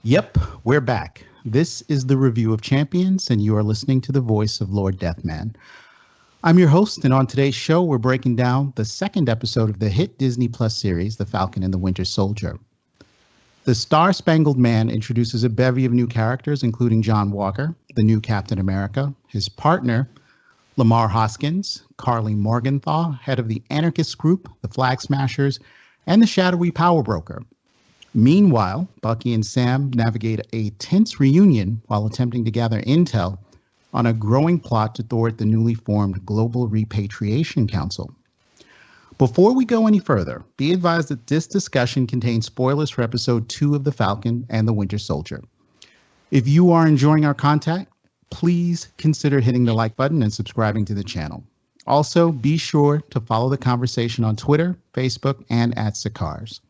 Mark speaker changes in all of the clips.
Speaker 1: Yep, we're back. This is the review of Champions, and you are listening to the voice of Lord Deathman. I'm your host, and on today's show, we're breaking down the second episode of the hit Disney Plus series, The Falcon and the Winter Soldier. The Star-Spangled Man introduces a bevy of new characters, including John Walker, the new Captain America, his partner, Lamar Hoskins, Carly Morgenthau, head of the anarchist group, the Flag Smashers, and the shadowy Power Broker. Meanwhile, Bucky and Sam navigate a tense reunion while attempting to gather intel on a growing plot to thwart the newly formed Global Repatriation Council. Before we go any further, be advised that this discussion contains spoilers for episode 2 of The Falcon and the Winter Soldier. If you are enjoying our content, please consider hitting the like button and subscribing to the channel. Also, be sure to follow the conversation on Twitter, Facebook, and at Sakars.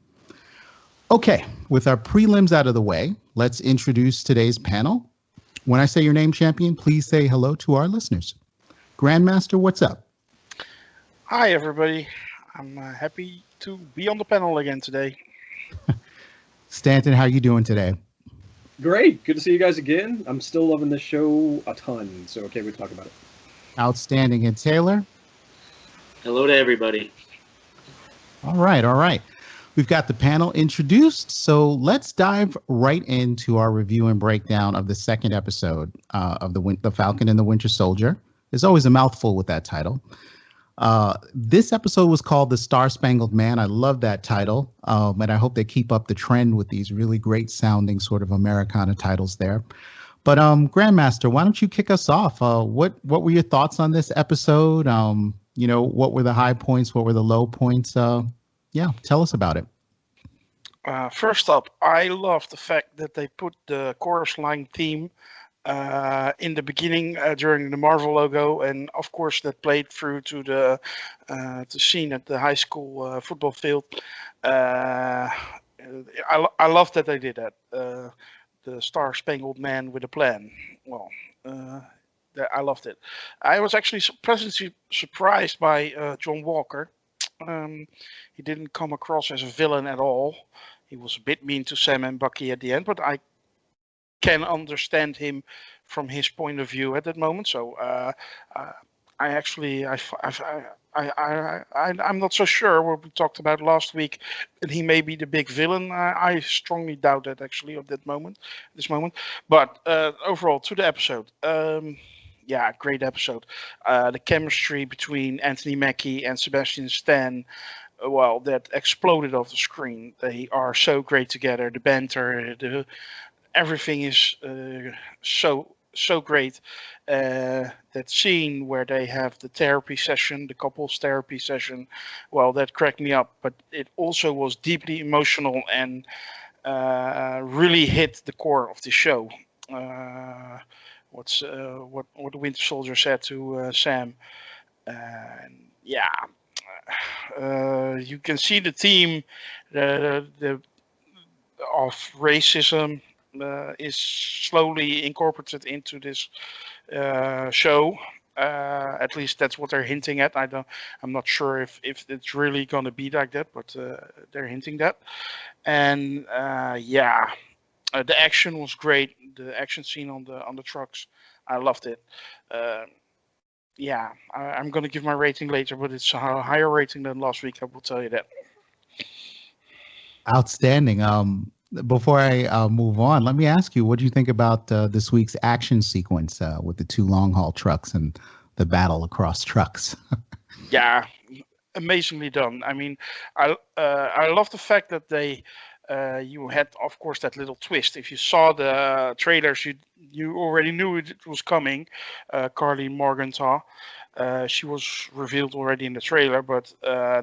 Speaker 1: Okay, with our prelims out of the way, let's introduce today's panel. When I say your name, champion, please say hello to our listeners. Grandmaster, what's up?
Speaker 2: Hi, everybody. I'm happy to be on the panel again today.
Speaker 1: Stanton, how you doing today?
Speaker 3: Great. Good to see you guys again. I'm still loving this show a ton, so okay, we talk about it.
Speaker 1: Outstanding. And Taylor?
Speaker 4: Hello to everybody.
Speaker 1: All right. We've got the panel introduced, so let's dive right into our review and breakdown of the second episode of the Falcon and the Winter Soldier. There's always a mouthful with that title. This episode was called The Star-Spangled Man. I love that title, and I hope they keep up the trend with these really great sounding sort of Americana titles there. But Grandmaster, why don't you kick us off? What were your thoughts on this episode? What were the high points? What were the low points? Tell us about it.
Speaker 2: First up, I love the fact that they put the chorus line theme in the beginning during the Marvel logo, and of course that played through to the scene at the high school football field. I love that they did that. The Star-Spangled Man with a Plan. Well, I loved it. I was actually pleasantly surprised by John Walker. He didn't come across as a villain at all. He was a bit mean to Sam and Bucky at the end, but I can understand him from his point of view at that moment. So I'm not so sure what we talked about last week, and he may be the big villain. I strongly doubt that actually at this moment. But overall, to the episode. Great episode. The chemistry between Anthony Mackie and Sebastian Stan, that exploded off the screen. They are so great together. The banter, everything is so great. That scene where they have the couples therapy session, that cracked me up. But it also was deeply emotional and really hit the core of the show. What the Winter Soldier said to Sam. You can see the theme of racism is slowly incorporated into this show. At least that's what they're hinting at. I'm not sure if it's really going to be like that, but they're hinting that. And the action was great. The action scene on the trucks, I loved it. I'm going to give my rating later, but it's a higher rating than last week. I will tell you that.
Speaker 1: Outstanding. Before I move on, let me ask you, what do you think about this week's action sequence with the two long haul trucks and the battle across trucks?
Speaker 2: Yeah, amazingly done. I mean, I love the fact that they. You had, of course, that little twist. If you saw the trailers, you already knew it was coming. Carly Morgenthau, she was revealed already in the trailer, but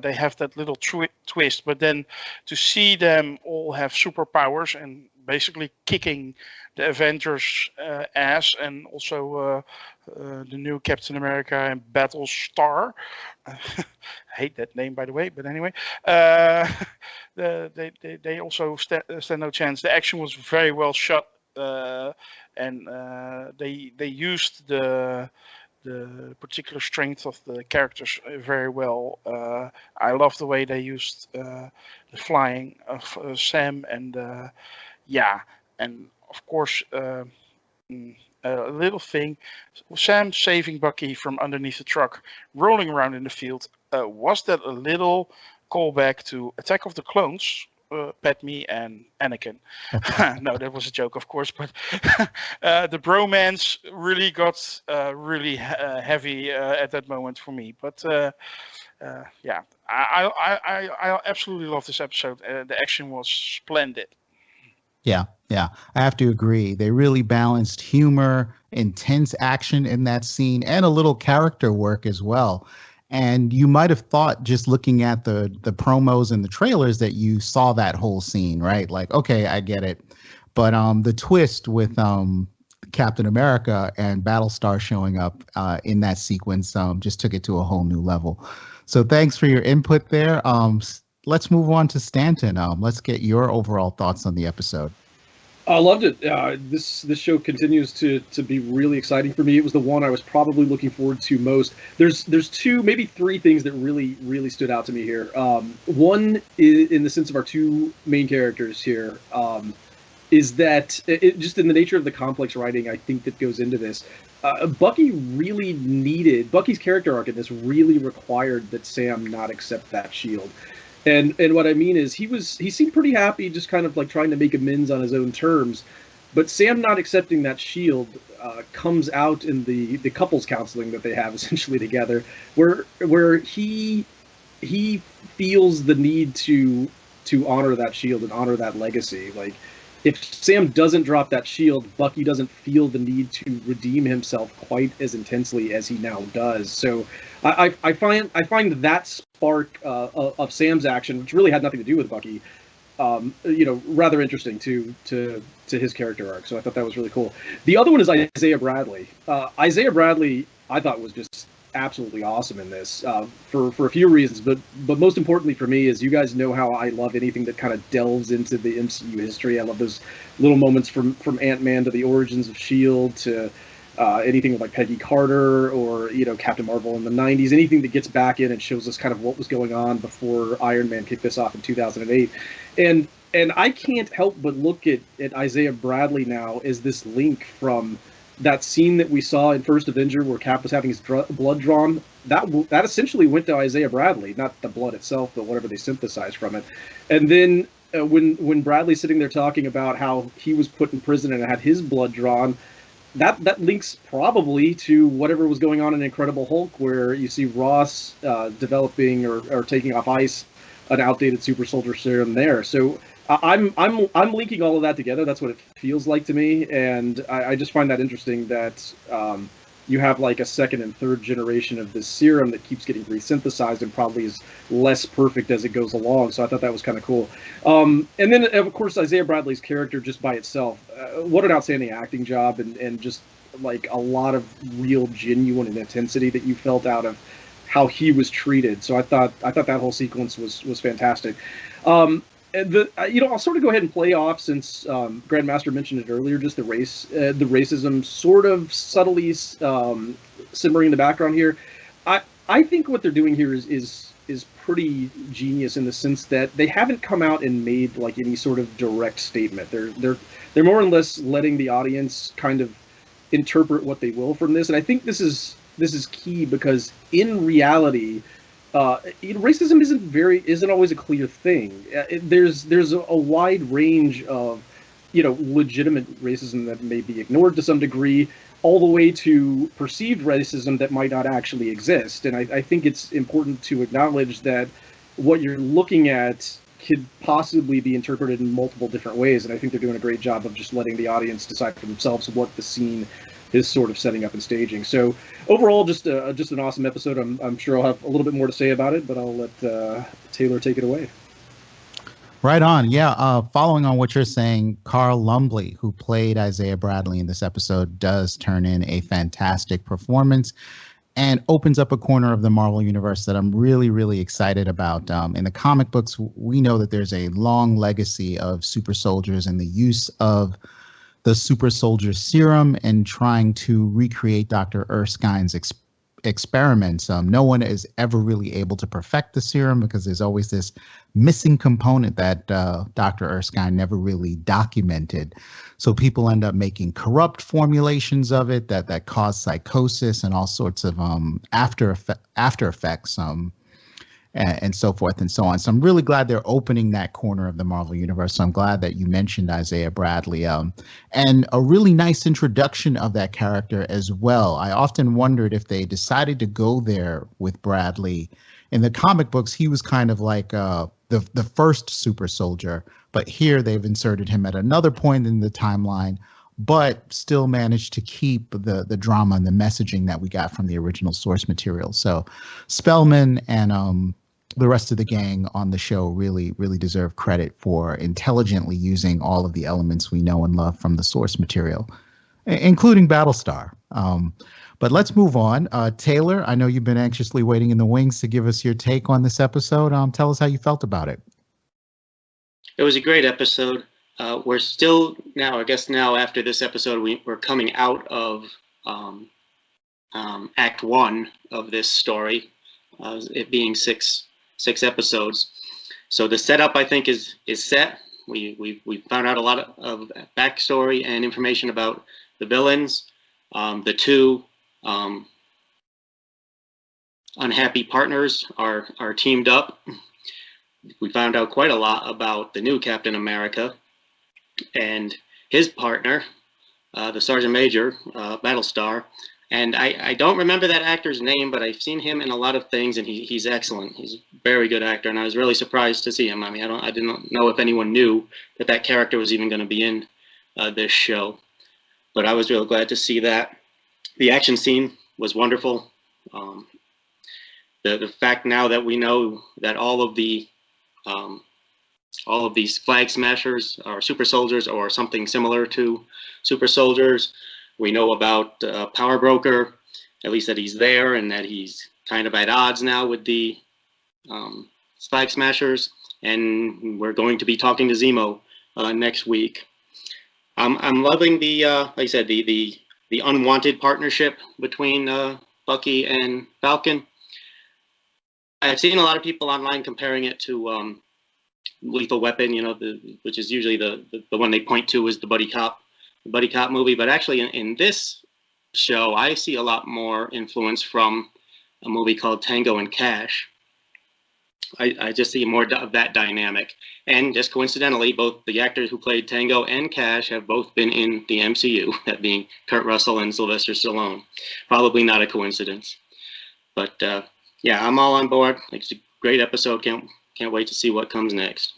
Speaker 2: they have that little twist. But then to see them all have superpowers and basically kicking the Avengers' ass, and also the new Captain America and Battlestar. I hate that name, by the way, but anyway, they also stand no chance. The action was very well shot, and they used the particular strength of the characters very well. I love the way they used the flying of Sam, and And of course, a little thing, Sam saving Bucky from underneath the truck, rolling around in the field. Was that a little callback to Attack of the Clones? Padme and Anakin. No, that was a joke, of course. But the bromance really got really heavy at that moment for me. But yeah, I absolutely love this episode. The action was splendid.
Speaker 1: Yeah, I have to agree. They really balanced humor, intense action in that scene, and a little character work as well. And you might have thought, just looking at the promos and the trailers, that you saw that whole scene, right? Like, okay, I get it. But the twist with Captain America and Battlestar showing up in that sequence just took it to a whole new level. So thanks for your input there. Let's move on to Stanton. Let's get your overall thoughts on the episode.
Speaker 3: I loved it. This show continues to be really exciting for me. It was the one I was probably looking forward to most. There's two, maybe three things that really stood out to me here. One is in the sense of our two main characters here, is that just in the nature of the complex writing, I think, that goes into this. Bucky's character arc in this really required that Sam not accept that shield. And what I mean is he seemed pretty happy, just kind of like trying to make amends on his own terms. But Sam not accepting that shield comes out in the couples counseling that they have essentially together, where he feels the need to honor that shield and honor that legacy. Like, if Sam doesn't drop that shield, Bucky doesn't feel the need to redeem himself quite as intensely as he now does. So I find that spark of Sam's action, which really had nothing to do with Bucky, rather interesting to his character arc. So I thought that was really cool. The other one is Isaiah Bradley. Isaiah Bradley, I thought, was just absolutely awesome in this for a few reasons, but most importantly for me is, you guys know how I love anything that kind of delves into the MCU history. I love those little moments from Ant-Man to the origins of S.H.I.E.L.D. to anything with like Peggy Carter or Captain Marvel in the 90s, anything that gets back in and shows us kind of what was going on before Iron Man kicked this off in 2008. And I can't help but look at Isaiah Bradley now as this link from that scene that we saw in First Avenger where Cap was having his blood drawn. That essentially went to Isaiah Bradley, not the blood itself, but whatever they synthesized from it. And then when Bradley's sitting there talking about how he was put in prison and had his blood drawn, that links probably to whatever was going on in Incredible Hulk, where you see Ross developing or taking off ice an outdated super soldier serum there. So I'm linking all of that together. That's what it feels like to me, and I just find that interesting that you have like a second and third generation of this serum that keeps getting resynthesized and probably is less perfect as it goes along. So I thought that was kind of cool. And then, of course, Isaiah Bradley's character just by itself, what an outstanding acting job, and just like a lot of real genuine intensity that you felt out of how he was treated. So I thought that whole sequence was fantastic. I'll sort of go ahead and play off, since Grandmaster mentioned it earlier, just the racism sort of subtly simmering in the background here. I think what they're doing here is pretty genius in the sense that they haven't come out and made like any sort of direct statement. They're more or less letting the audience kind of interpret what they will from this, and I think this is key, because in reality, racism isn't always a clear thing. There's a wide range of legitimate racism that may be ignored to some degree, all the way to perceived racism that might not actually exist. And I think it's important to acknowledge that what you're looking at could possibly be interpreted in multiple different ways. And I think they're doing a great job of just letting the audience decide for themselves what the scene is sort of setting up and staging. So overall, just an awesome episode. I'm sure I'll have a little bit more to say about it, but I'll let Taylor take it away.
Speaker 1: Right on. Yeah. Following on what you're saying, Carl Lumbly, who played Isaiah Bradley in this episode, does turn in a fantastic performance and opens up a corner of the Marvel Universe that I'm really, really excited about. In the comic books, we know that there's a long legacy of super soldiers and the use of the super soldier serum and trying to recreate Dr. Erskine's experiments. No one is ever really able to perfect the serum because there's always this missing component that Dr. Erskine never really documented. So people end up making corrupt formulations of it that cause psychosis and all sorts of after effects. And so forth and so on. So I'm really glad they're opening that corner of the Marvel Universe. So I'm glad that you mentioned Isaiah Bradley, and a really nice introduction of that character as well. I often wondered if they decided to go there with Bradley. In the comic books, he was kind of like the first super soldier, but here they've inserted him at another point in the timeline, but still managed to keep the drama and the messaging that we got from the original source material. So Spellman and the rest of the gang on the show really deserve credit for intelligently using all of the elements we know and love from the source material, including Battlestar. But let's move on. Taylor, I know you've been anxiously waiting in the wings to give us your take on this episode. Tell us how you felt about it.
Speaker 4: It was a great episode. We're still now, I guess now after this episode, we're coming out of Act 1 of this story, it being six episodes. So the setup, I think, is set. We found out a lot of backstory and information about the villains, the two unhappy partners are teamed up. We found out quite a lot about the new Captain America and his partner, the Sergeant Major, Battlestar. And I don't remember that actor's name, but I've seen him in a lot of things, and he's excellent. He's a very good actor, and I was really surprised to see him. I mean, I didn't know if anyone knew that character was even going to be in this show, but I was real glad to see that. The action scene was wonderful. The fact now that we know that all of these flag smashers are super soldiers or something similar to super soldiers. We know about Power Broker, at least that he's there and that he's kind of at odds now with the flag smashers. And we're going to be talking to Zemo next week. I'm loving the, like I said, the unwanted partnership between Bucky and Falcon. I've seen a lot of people online comparing it to Lethal Weapon, which is usually the one they point to as the buddy cop movie. But actually in this show, I see a lot more influence from a movie called Tango and Cash. I just see more of that dynamic. And just coincidentally, both the actors who played Tango and Cash have both been in the MCU, that being Kurt Russell and Sylvester Stallone. Probably not a coincidence. But yeah, I'm all on board. It's a great episode. Can't wait to see what comes next.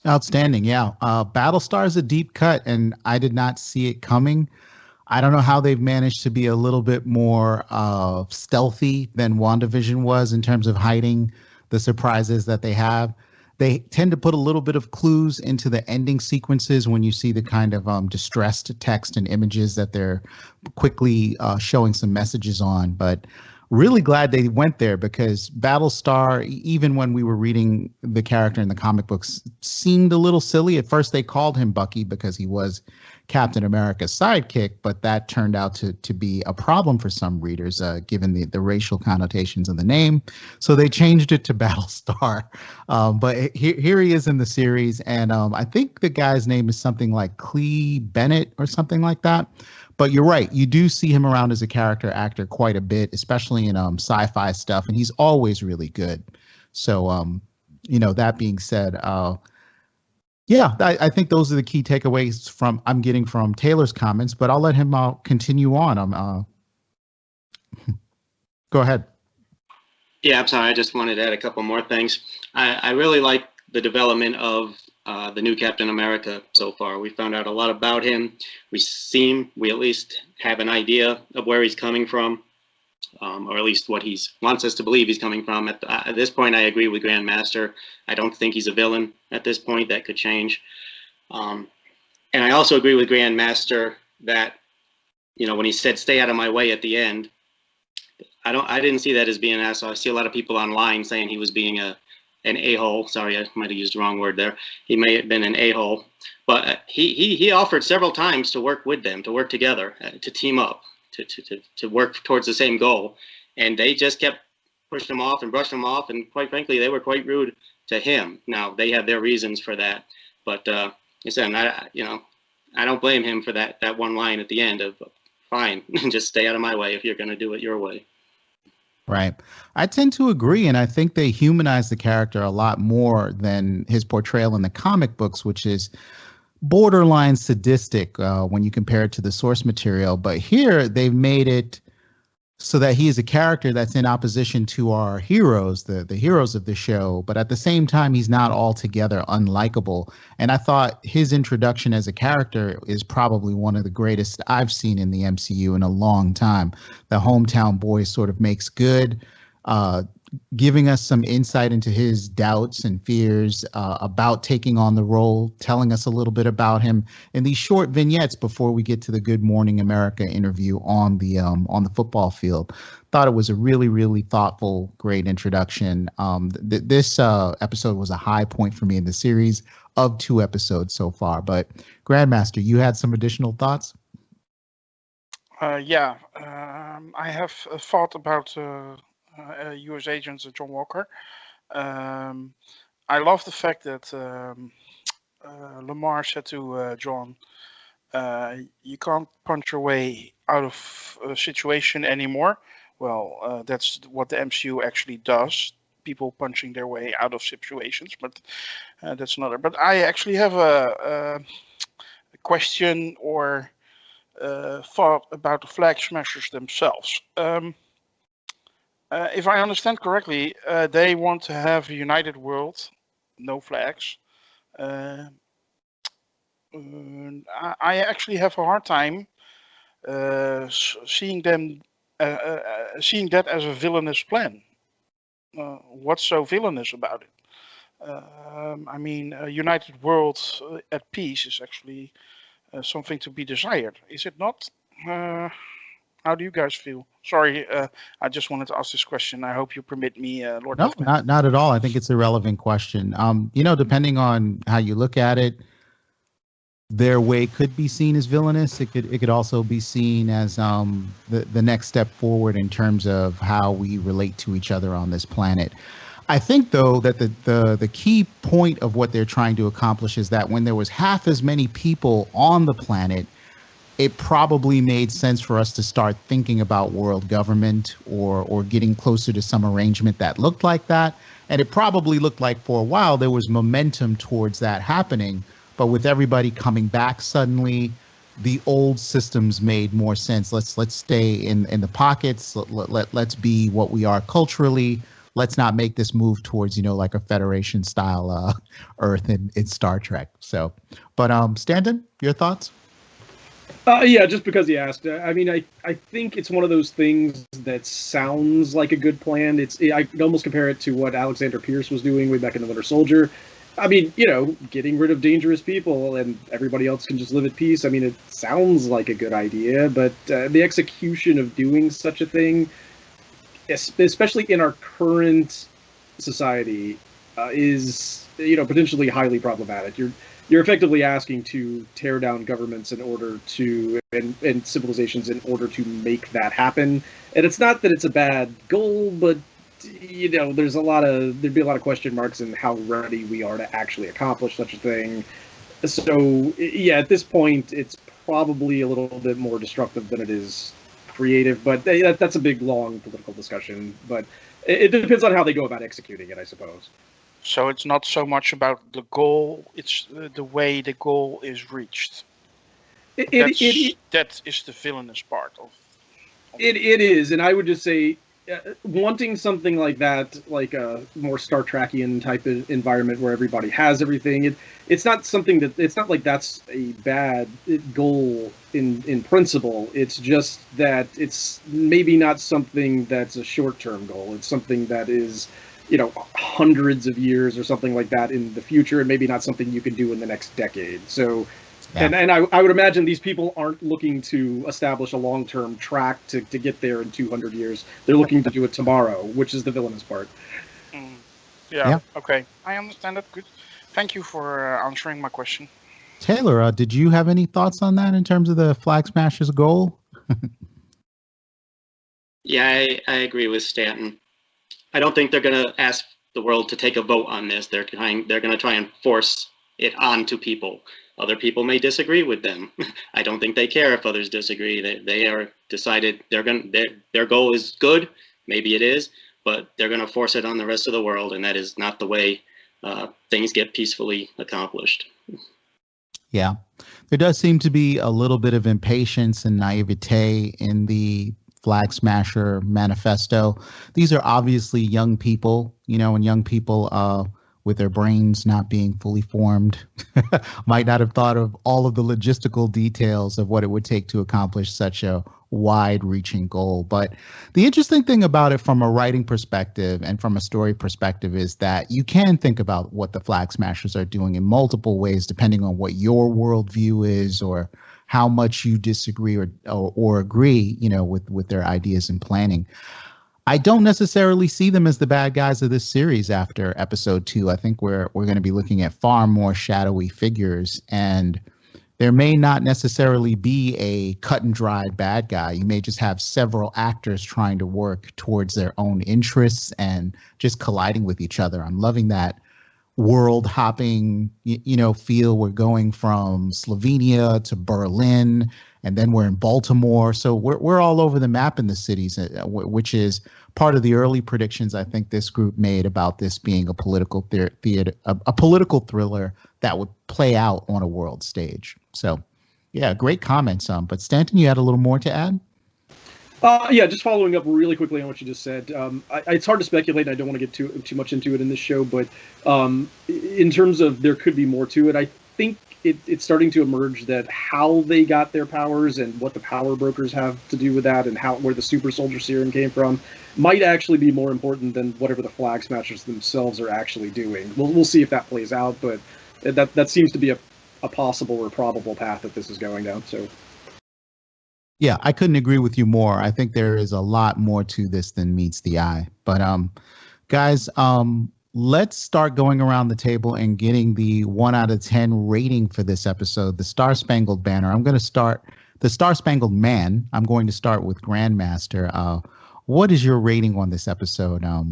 Speaker 1: Outstanding. Yeah. Battlestar is a deep cut, and I did not see it coming. I don't know how they've managed to be a little bit more stealthy than WandaVision was in terms of hiding the surprises that they have. They tend to put a little bit of clues into the ending sequences when you see the kind of distressed text and images that they're quickly showing some messages on. But really glad they went there, because Battlestar, even when we were reading the character in the comic books, seemed a little silly. At first, they called him Bucky because he was Captain America's sidekick, but that turned out to be a problem for some readers, given the racial connotations of the name. So they changed it to Battlestar. But here he is in the series, and I think the guy's name is something like Clee Bennett or something like that. But you're right. You do see him around as a character actor quite a bit, especially in sci-fi stuff, and he's always really good. So, that being said, yeah, I think those are the key takeaways I'm getting from Taylor's comments. But I'll let him continue on. Go ahead.
Speaker 4: Yeah, I'm sorry. I just wanted to add a couple more things. I really like the development of the new Captain America so far. We found out a lot about him. We at least have an idea of where he's coming from, or at least what he wants us to believe he's coming from. At this point, I agree with Grandmaster. I don't think he's a villain at this point. That could change. And I also agree with Grandmaster that, when he said "stay out of my way" at the end, I didn't see that as being an asshole. I see a lot of people online saying he was being an a-hole. Sorry, I might have used the wrong word there. He may have been an a-hole, but he offered several times to work with them, to work together, to team up, to work towards the same goal. And they just kept pushing him off and brushing him off. And quite frankly, they were quite rude to him. Now, they had their reasons for that. But I don't blame him for that one line at the end of, fine, just stay out of my way if you're going to do it your way.
Speaker 1: Right. I tend to agree, and I think they humanize the character a lot more than his portrayal in the comic books, which is borderline sadistic when you compare it to the source material. But here they've made it so that he is a character that's in opposition to our heroes, the heroes of the show, but at the same time, he's not altogether unlikable. And I thought his introduction as a character is probably one of the greatest I've seen in the MCU in a long time. The hometown boy sort of makes good, giving us some insight into his doubts and fears about taking on the role, telling us a little bit about him in these short vignettes before we get to the Good Morning America interview on the football field. Thought it was a really, really thoughtful, great introduction. This episode was a high point for me in the series of 2 episodes so far. But Grandmaster, you had some additional thoughts?
Speaker 2: I have thought about U.S. agent John Walker. I love the fact that Lamar said to John, you can't punch your way out of a situation anymore. Well, that's what the MCU actually does. People punching their way out of situations, but that's another. But I actually have a question or thought about the flag smashers themselves. If I understand correctly, they want to have a united world, no flags. I actually have a hard time seeing that as a villainous plan. What's so villainous about it? A united world at peace is actually something to be desired, is it not? How do you guys feel? Sorry, I just wanted to ask this question. I hope you permit me, Lord.
Speaker 1: No, not at all. I think it's a relevant question. Depending on how you look at it, their way could be seen as villainous. It could also be seen as the next step forward in terms of how we relate to each other on this planet. I think, though, that the key point of what they're trying to accomplish is that when there was half as many people on the planet, it probably made sense for us to start thinking about world government or getting closer to some arrangement that looked like that. And it probably looked like for a while there was momentum towards that happening. But with everybody coming back suddenly, the old systems made more sense. Let's stay in the pockets. Let's be what we are culturally. Let's not make this move towards, like a Federation style Earth in Star Trek. So, but Stanton, your thoughts?
Speaker 3: Just because he asked. I think it's one of those things that sounds like a good plan. I could almost compare it to what Alexander Pierce was doing way back in the Winter Soldier. Getting rid of dangerous people and everybody else can just live at peace. It sounds like a good idea, but the execution of doing such a thing, especially in our current society, is potentially highly problematic. You're effectively asking to tear down governments in order to and civilizations in order to make that happen. And it's not that it's a bad goal, but there'd be a lot of question marks in how ready we are to actually accomplish such a thing. So at this point, it's probably a little bit more destructive than it is creative. But that's a big, long political discussion. But it depends on how they go about executing it, I suppose.
Speaker 2: So it's not so much about the goal; it's the way the goal is reached. That is the villainous part of
Speaker 3: it. It is, and I would just say, wanting something like that, like a more Star Trekian type of environment where everybody has everything. It's not something it's not like that's a bad goal in principle. It's just that it's maybe not something that's a short-term goal. It's something that is, hundreds of years or something like that in the future, and maybe not something you can do in the next decade. So, yeah. And I would imagine these people aren't looking to establish a long-term track to get there in 200 years. They're looking to do it tomorrow, which is the villainous part.
Speaker 2: Yeah. Okay. I understand that. Good. Thank you for answering my question.
Speaker 1: Taylor, did you have any thoughts on that in terms of the Flag Smashers goal?
Speaker 4: Yeah, I agree with Stanton. I don't think they're going to ask the world to take a vote on this. They're going to try and force it onto people. Other people may disagree with them. I don't think they care if others disagree. They are decided their goal is good. Maybe it is, but they're going to force it on the rest of the world, and that is not the way things get peacefully accomplished.
Speaker 1: Yeah, there does seem to be a little bit of impatience and naivete in the Flag Smasher manifesto. These are obviously young people, and young people with their brains not being fully formed might not have thought of all of the logistical details of what it would take to accomplish such a wide-reaching goal. But the interesting thing about it from a writing perspective and from a story perspective is that you can think about what the Flag Smashers are doing in multiple ways, depending on what your worldview is or how much you disagree or agree, with their ideas and planning. I don't necessarily see them as the bad guys of this series after episode 2. I think we're going to be looking at far more shadowy figures, and there may not necessarily be a cut and dried bad guy. You may just have several actors trying to work towards their own interests and just colliding with each other. I'm loving that world hopping, feel. We're going from Slovenia to Berlin, and then we're in Baltimore. So we're all over the map in the cities, which is part of the early predictions I think this group made about this being a political theater, a political thriller that would play out on a world stage. So, yeah, great comments. But Stanton, you had a little more to add?
Speaker 3: Yeah, just following up really quickly on what you just said. It's hard to speculate, and I don't want to get too much into it in this show, but in terms of there could be more to it, I think it's starting to emerge that how they got their powers and what the power brokers have to do with that and where the super soldier serum came from might actually be more important than whatever the Flag Smashers themselves are actually doing. We'll see if that plays out, but that seems to be a possible or probable path that this is going down. So.
Speaker 1: Yeah, I couldn't agree with you more. I think there is a lot more to this than meets the eye. But guys, let's start going around the table and getting the 1 out of 10 rating for this episode, the Star Spangled Banner. I'm going to start the Star Spangled Man. I'm going to start with Grandmaster. What is your rating on this episode?
Speaker 2: I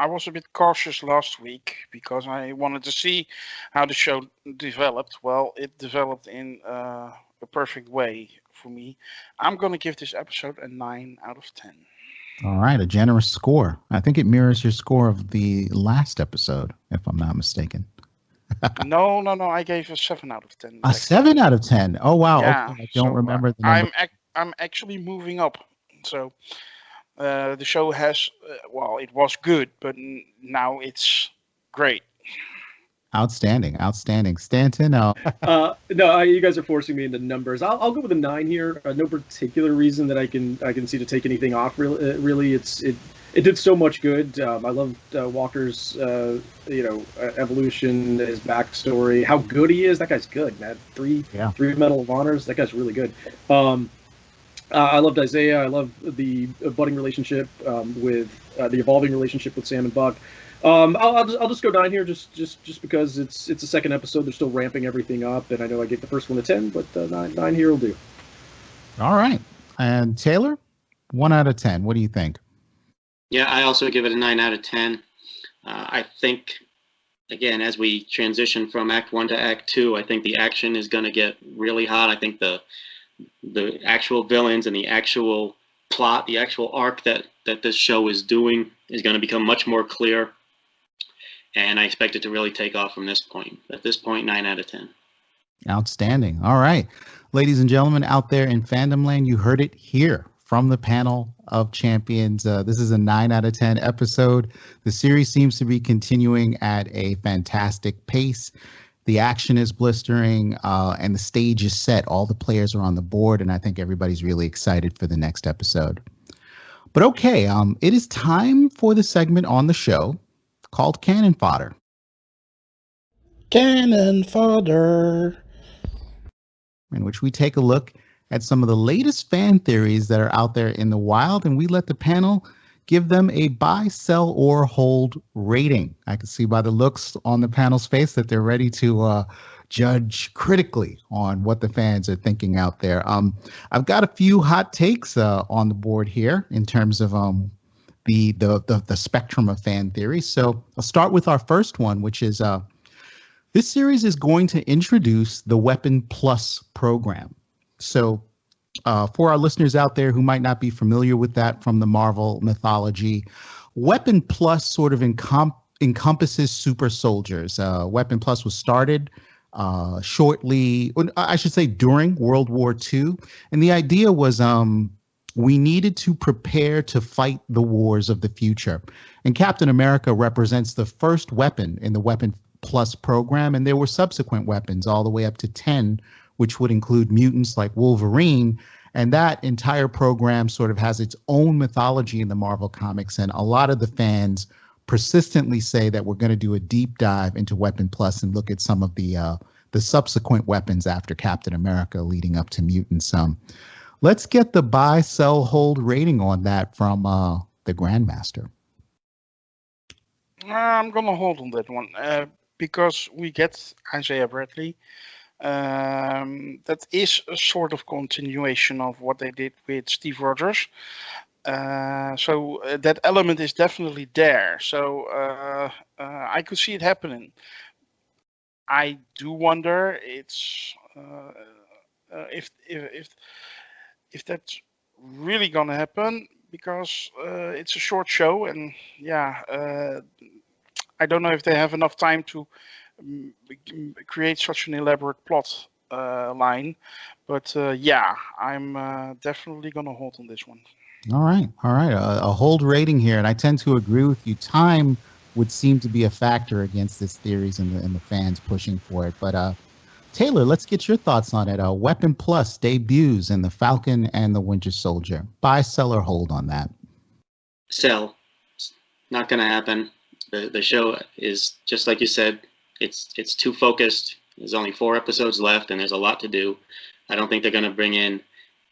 Speaker 2: was a bit cautious last week because I wanted to see how the show developed. Well, it developed in a perfect way for me. I'm going to give this episode a 9 out of 10.
Speaker 1: All right, a generous score. I think it mirrors your score of the last episode, if I'm not mistaken.
Speaker 2: No, I gave a 7 out of 10.
Speaker 1: A 7 out of 10. Oh wow!
Speaker 2: Yeah,
Speaker 1: okay. I don't remember the number.
Speaker 2: I'm actually moving up. So the show has it was good, but now it's great.
Speaker 1: Outstanding. Stanton.
Speaker 3: No, you guys are forcing me into numbers. I'll go with a 9 here. No particular reason that I can see to take anything off. Really, it did so much good. I loved Walker's evolution, his backstory, how good he is. That guy's good, man. Three Medal of Honors. That guy's really good. I loved Isaiah. I love the budding relationship with the evolving relationship with Sam and Buck. I'll just go 9 here, just because it's a second episode. They're still ramping everything up, and I know I gave the first one a 10, but 9 here will do.
Speaker 1: All right, and Taylor, 1 out of 10. What do you think?
Speaker 4: Yeah, I also give it a 9 out of 10. I think, again, as we transition from Act 1 to Act 2, I think the action is going to get really hot. I think the actual villains and the actual plot, the actual arc that this show is doing is going to become much more clear. And I expect it to really take off from this point. At this point, 9 out of 10.
Speaker 1: Outstanding. All right. Ladies and gentlemen out there in fandom land, you heard it here from the panel of champions. This is a 9 out of 10 episode. The series seems to be continuing at a fantastic pace. The action is blistering, and the stage is set. All the players are on the board, and I think everybody's really excited for the next episode. But okay, it is time for the segment on the show called Cannon Fodder.
Speaker 5: Cannon Fodder.
Speaker 1: In which we take a look at some of the latest fan theories that are out there in the wild, and we let the panel give them a buy, sell, or hold rating. I can see by the looks on the panel's face that they're ready to judge critically on what the fans are thinking out there. I've got a few hot takes on the board here in terms of the spectrum of fan theories. So I'll start with our first one, which is this series is going to introduce the Weapon Plus program. So for our listeners out there who might not be familiar with that from the Marvel mythology, Weapon Plus sort of encompasses super soldiers. Weapon Plus was started shortly, I should say during World War II. And the idea was we needed to prepare to fight the wars of the future. And Captain America represents the first weapon in the Weapon Plus program. And there were subsequent weapons all the way up to 10, which would include mutants like Wolverine. And that entire program sort of has its own mythology in the Marvel comics. And a lot of the fans persistently say that we're going to do a deep dive into Weapon Plus and look at some of the subsequent weapons after Captain America leading up to mutants. Let's get the buy, sell, hold rating on that from the Grandmaster.
Speaker 2: I'm going to hold on that one because we get Isaiah Bradley. That is a sort of continuation of what they did with Steve Rogers. So that element is definitely there. So I could see it happening. I do wonder if that's really gonna happen, because it's a short show, and I don't know if they have enough time to create such an elaborate plot line. But I'm definitely gonna hold on this one.
Speaker 1: All right. A hold rating here, and I tend to agree with you. Time would seem to be a factor against this theories and the fans pushing for it. But Taylor, let's get your thoughts on it. Weapon Plus debuts in the Falcon and the Winter Soldier. Buy, sell, or hold on that?
Speaker 4: Sell. It's not going to happen. The show is, just like you said, it's too focused. There's only 4 episodes left, and there's a lot to do. I don't think they're going to bring in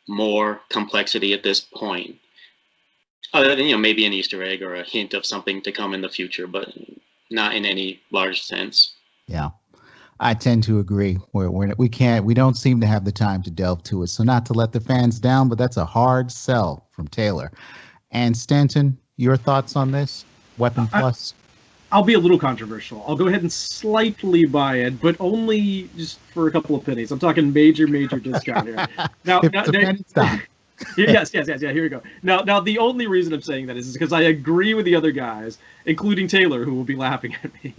Speaker 4: more complexity at this point. Other than, maybe an Easter egg or a hint of something to come in the future, but not in any large sense.
Speaker 1: Yeah, I tend to agree. We don't seem to have the time to delve to it. So not to let the fans down, but that's a hard sell from Taylor. And Stanton, your thoughts on this? Weapon Plus?
Speaker 3: I'll be a little controversial. I'll go ahead and slightly buy it, but only just for a couple of pennies. I'm talking major discount here. Now, yes. Here we go. Now, the only reason I'm saying that is because I agree with the other guys, including Taylor, who will be laughing at me,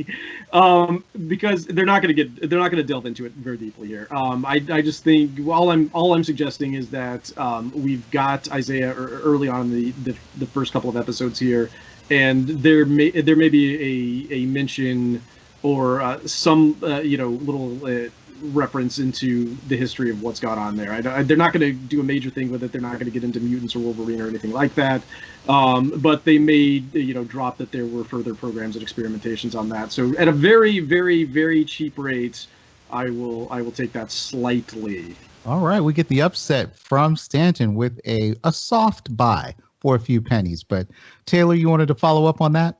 Speaker 3: because they're not going to delve into it very deeply here. I just think all I'm suggesting is that we've got Isaiah early on in the first couple of episodes here, and there may be a mention or some little reference into the history of what's gone on there. They're not going to do a major thing with it. They're not going to get into mutants or Wolverine or anything like that. But they may drop that there were further programs and experimentations on that. So at a very, very, very cheap rate, I will take that slightly.
Speaker 1: All right, we get the upset from Stanton with a soft buy for a few pennies. But Taylor, you wanted to follow up on that?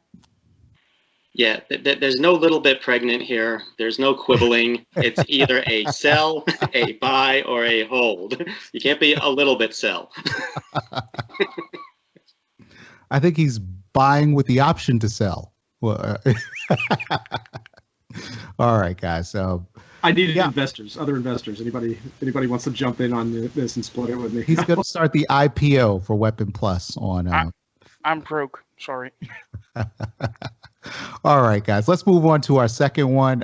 Speaker 4: Yeah, there's no little bit pregnant here. There's no quibbling. It's either a sell, a buy, or a hold. You can't be a little bit sell.
Speaker 1: I think he's buying with the option to sell. Well, all right, guys.
Speaker 3: I needed other investors. Anybody wants to jump in on this and split it with me?
Speaker 1: He's going to start the IPO for Weapon Plus on.
Speaker 2: I'm broke. Sorry.
Speaker 1: All right, guys, let's move on to our second one.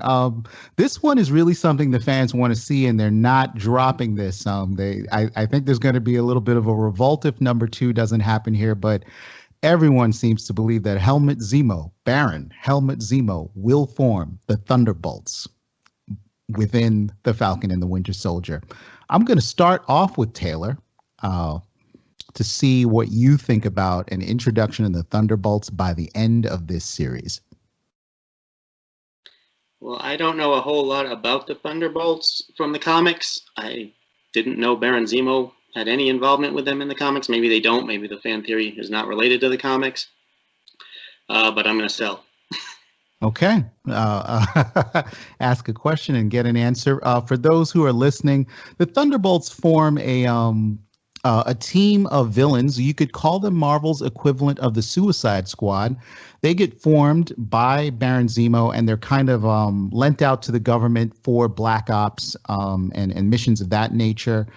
Speaker 1: This one is really something the fans want to see, and they're not dropping this. I think there's going to be a little bit of a revolt if number 2 doesn't happen here, but everyone seems to believe that Baron Helmut Zemo will form the Thunderbolts within the Falcon and the Winter Soldier. I'm going to start off with Taylor to see what you think about an introduction of the Thunderbolts by the end of this series.
Speaker 4: Well, I don't know a whole lot about the Thunderbolts from the comics. I didn't know Baron Zemo had any involvement with them in the comics. Maybe they don't. Maybe the fan theory is not related to the comics. But I'm going to sell.
Speaker 1: Okay. Ask a question and get an answer. For those who are listening, the Thunderbolts form a team of villains. You could call them Marvel's equivalent of the Suicide Squad. They get formed by Baron Zemo, and they're kind of lent out to the government for black ops and missions of that nature.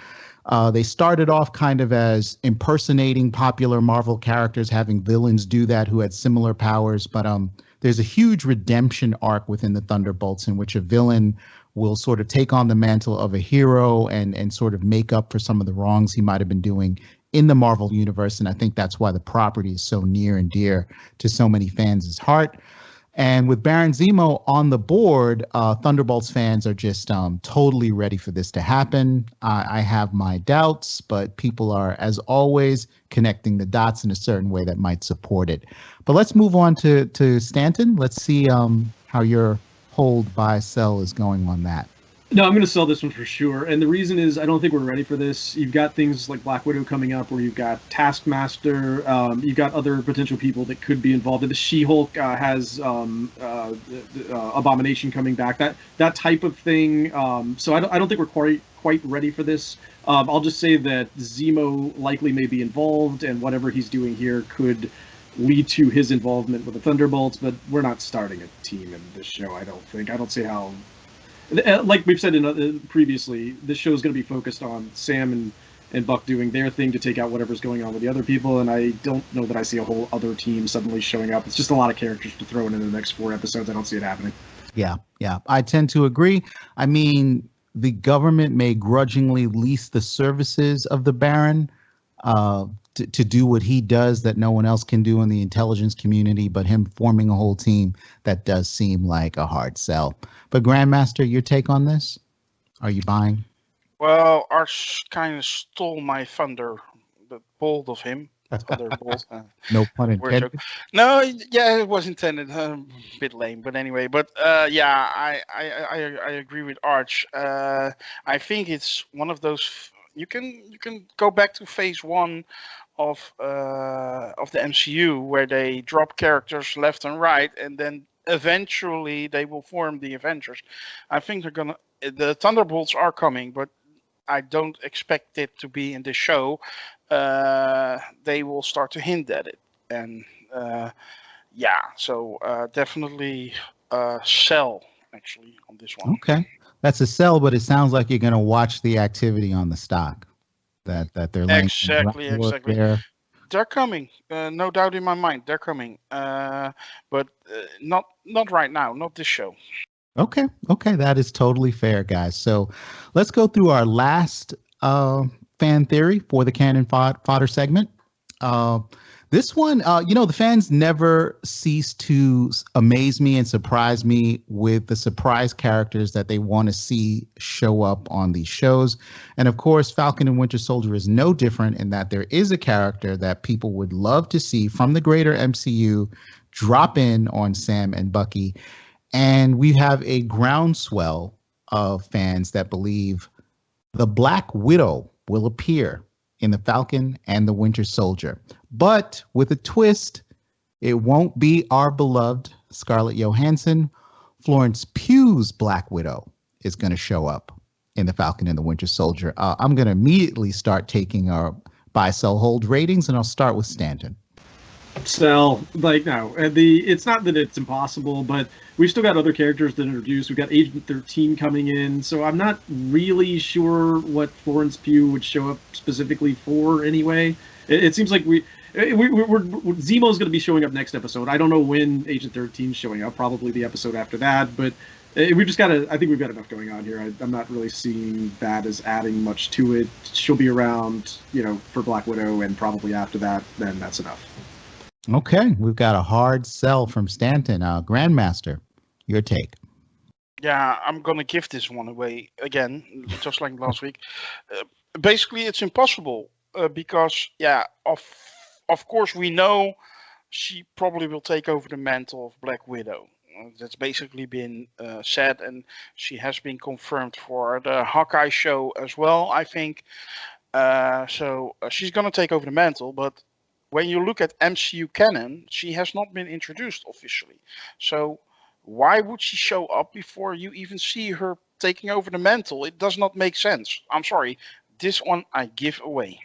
Speaker 1: They started off kind of as impersonating popular Marvel characters, having villains do that who had similar powers, but there's a huge redemption arc within the Thunderbolts in which a villain will sort of take on the mantle of a hero and sort of make up for some of the wrongs he might have been doing in the Marvel universe. And I think that's why the property is so near and dear to so many fans' heart. And with Baron Zemo on the board, Thunderbolts fans are just totally ready for this to happen. I have my doubts, but people are, as always, connecting the dots in a certain way that might support it. But let's move on to Stanton. Let's see how your hold, buy, sell is going on that.
Speaker 3: No, I'm going to sell this one for sure. And the reason is I don't think we're ready for this. You've got things like Black Widow coming up where you've got Taskmaster. You've got other potential people that could be involved. The She-Hulk has Abomination coming back. That type of thing. So I don't think we're quite ready for this. I'll just say that Zemo likely may be involved, and whatever he's doing here could lead to his involvement with the Thunderbolts. But we're not starting a team in this show, I don't think. I don't see how... Like we've said previously, this show is going to be focused on Sam and Buck doing their thing to take out whatever's going on with the other people, and I don't know that I see a whole other team suddenly showing up. It's just a lot of characters to throw in the next 4 episodes. I don't see it happening.
Speaker 1: Yeah. I tend to agree. I mean, the government may grudgingly lease the services of the Baron to do what he does that no one else can do in the intelligence community, but him forming a whole team, that does seem like a hard sell. But Grandmaster, your take on this? Are you buying?
Speaker 2: Well, Arch kind of stole my thunder, but bold of him. Thunderbolt.
Speaker 1: No pun intended.
Speaker 2: No, yeah, it was intended. A bit lame, but anyway. But yeah, I agree with Arch. I think it's one of those. You can go back to phase 1 of the MCU where they drop characters left and right, and then eventually they will form the Avengers. I think the Thunderbolts are coming, but I don't expect it to be in the show. They will start to hint at it, and so definitely sell actually on this one.
Speaker 1: Okay, that's a sell, but it sounds like you're going to watch the activity on the stock that they're laying.
Speaker 2: Exactly.
Speaker 1: There.
Speaker 2: They're coming, no doubt in my mind. They're coming, but not right now, not this show.
Speaker 1: Okay, that is totally fair, guys. So let's go through our last fan theory for the Cannon Fodder segment. This one, the fans never cease to amaze me and surprise me with the surprise characters that they want to see show up on these shows. And of course, Falcon and Winter Soldier is no different in that there is a character that people would love to see from the greater MCU drop in on Sam and Bucky. And we have a groundswell of fans that believe the Black Widow will appear in the Falcon and the Winter Soldier. But with a twist, it won't be our beloved Scarlett Johansson. Florence Pugh's Black Widow is going to show up in the Falcon and the Winter Soldier. I'm going to immediately start taking our buy, sell, hold ratings, and I'll start with Stanton.
Speaker 3: Sell. No. It's not that it's impossible, but we've still got other characters that are introduced. We've got Agent 13 coming in, so I'm not really sure what Florence Pugh would show up specifically for anyway. It seems like Zemo's going to be showing up next episode. I don't know when Agent 13's showing up, probably the episode after that, but we've just got to, I think we've got enough going on here. I'm not really seeing that as adding much to it. She'll be around, for Black Widow, and probably after that, then that's enough.
Speaker 1: Okay, we've got a hard sell from Stanton. Grandmaster, your take.
Speaker 2: Yeah, I'm going to give this one away again, just like last week. Basically, it's impossible because, of course, we know she probably will take over the mantle of Black Widow. That's basically been said, and she has been confirmed for the Hawkeye show as well, I think. So she's going to take over the mantle, but when you look at MCU canon, she has not been introduced officially. So Why would she show up before you even see her taking over the mantle? It does not make sense. I'm sorry. This one I give away.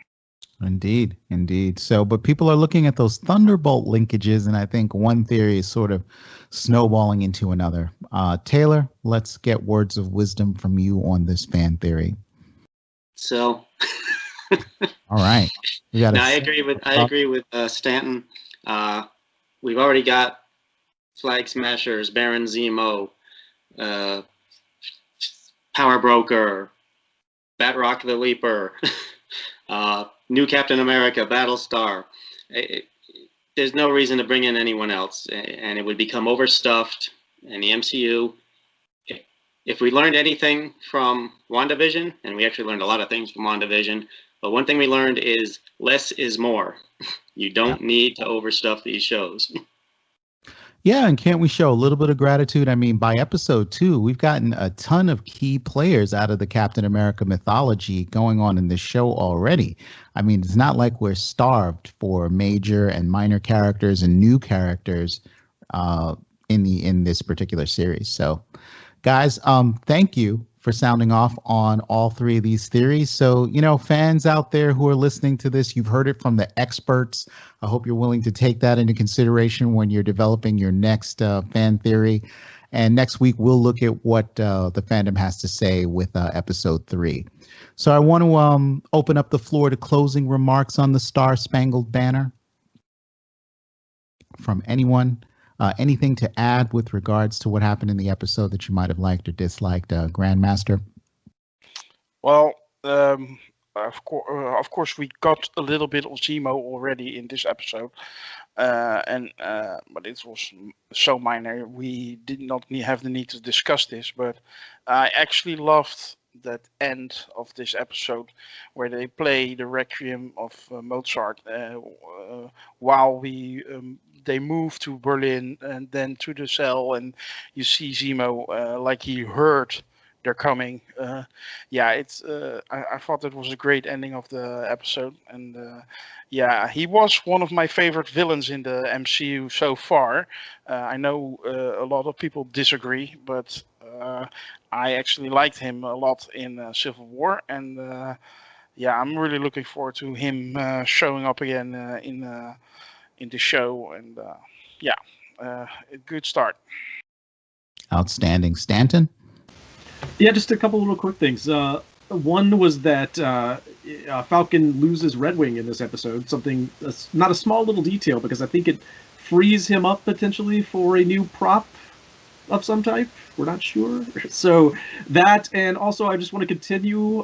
Speaker 1: Indeed, indeed. So, but people are looking at those Thunderbolt linkages, and I think one theory is sort of snowballing into another. Taylor, let's get words of wisdom from you on this fan theory.
Speaker 4: So,
Speaker 1: all right, we got.
Speaker 4: No, I agree with Stanton. We've already got Flag Smashers, Baron Zemo, Power Broker, Batroc the Leaper, New Captain America, Battlestar. There's no reason to bring in anyone else, and it would become overstuffed. And the MCU, if we learned anything from WandaVision, and we actually learned a lot of things from WandaVision, but one thing we learned is less is more. You don't need to overstuff these shows.
Speaker 1: Yeah, and can't we show a little bit of gratitude? I mean, by episode 2, we've gotten a ton of key players out of the Captain America mythology going on in this show already. I mean, it's not like we're starved for major and minor characters and new characters in this particular series. So, guys, thank you for sounding off on all 3 of these theories. So, you know, fans out there who are listening to this, you've heard it from the experts. I hope you're willing to take that into consideration when you're developing your next fan theory. And next week, we'll look at what the fandom has to say with episode 3. So I want to open up the floor to closing remarks on the Star-Spangled Banner from anyone. Anything to add with regards to what happened in the episode that you might have liked or disliked, Grandmaster?
Speaker 2: Well, of course, we got a little bit of Zemo already in this episode, but it was so minor we did not have the need to discuss this. But I actually loved that end of this episode where they play the Requiem of Mozart while they move to Berlin and then to the cell, and you see Zemo like he heard they're coming. It's I thought that was a great ending of the episode, and he was one of my favorite villains in the MCU so far. I know a lot of people disagree, but I actually liked him a lot in Civil War, and I'm really looking forward to him showing up again in the show, and a good start.
Speaker 1: Outstanding. Stanton?
Speaker 3: Yeah, just a couple little quick things. One was that Falcon loses Red Wing in this episode, something not a small little detail, because I think it frees him up potentially for a new prop of some type. We're not sure. So that, and also I just want to continue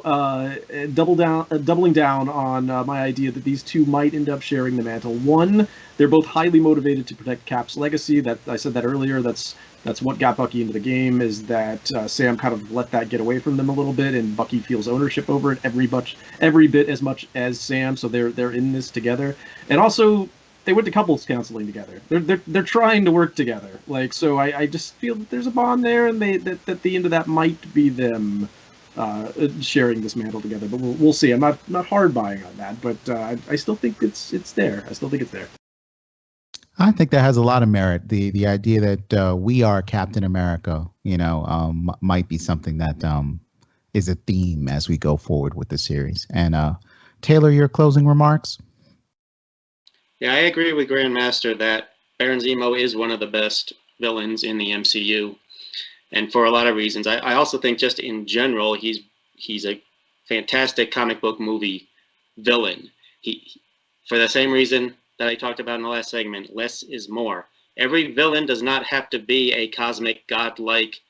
Speaker 3: doubling down on my idea that these two might end up sharing the mantle. One, they're both highly motivated to protect Cap's legacy. That I said that earlier. That's what got Bucky into the game, is that Sam kind of let that get away from them a little bit, and Bucky feels ownership over it every bit as much as Sam. So they're in this together, and also they went to couples counseling together. They're trying to work together. Like, so I just feel that there's a bond there, and that the end of that might be them sharing this mantle together. But we'll see. I'm not hard buying on that, but I still think it's there. I still think it's there.
Speaker 1: I think that has a lot of merit. The idea that we are Captain America, might be something that is a theme as we go forward with the series. And Taylor, your closing remarks?
Speaker 4: Yeah, I agree with Grandmaster that Baron Zemo is one of the best villains in the MCU, and for a lot of reasons. I also think just in general, he's a fantastic comic book movie villain. For the same reason that I talked about in the last segment, less is more. Every villain does not have to be a cosmic godlike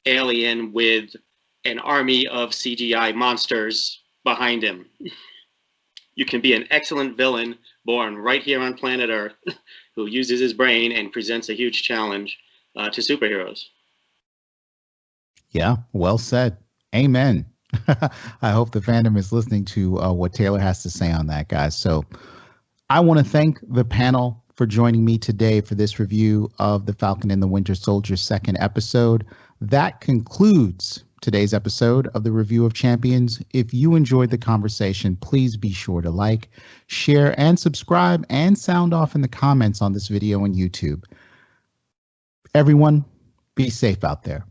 Speaker 4: alien with an army of CGI monsters behind him. You can be an excellent villain born right here on planet Earth who uses his brain and presents a huge challenge to superheroes.
Speaker 1: Yeah, well said. Amen. I hope the fandom is listening to what Taylor has to say on that, guys. So I want to thank the panel for joining me today for this review of The Falcon and the Winter Soldier second episode. That concludes today's episode of the Review of Champions. If you enjoyed the conversation, please be sure to like, share, and subscribe, and sound off in the comments on this video on YouTube. Everyone, Be safe out there.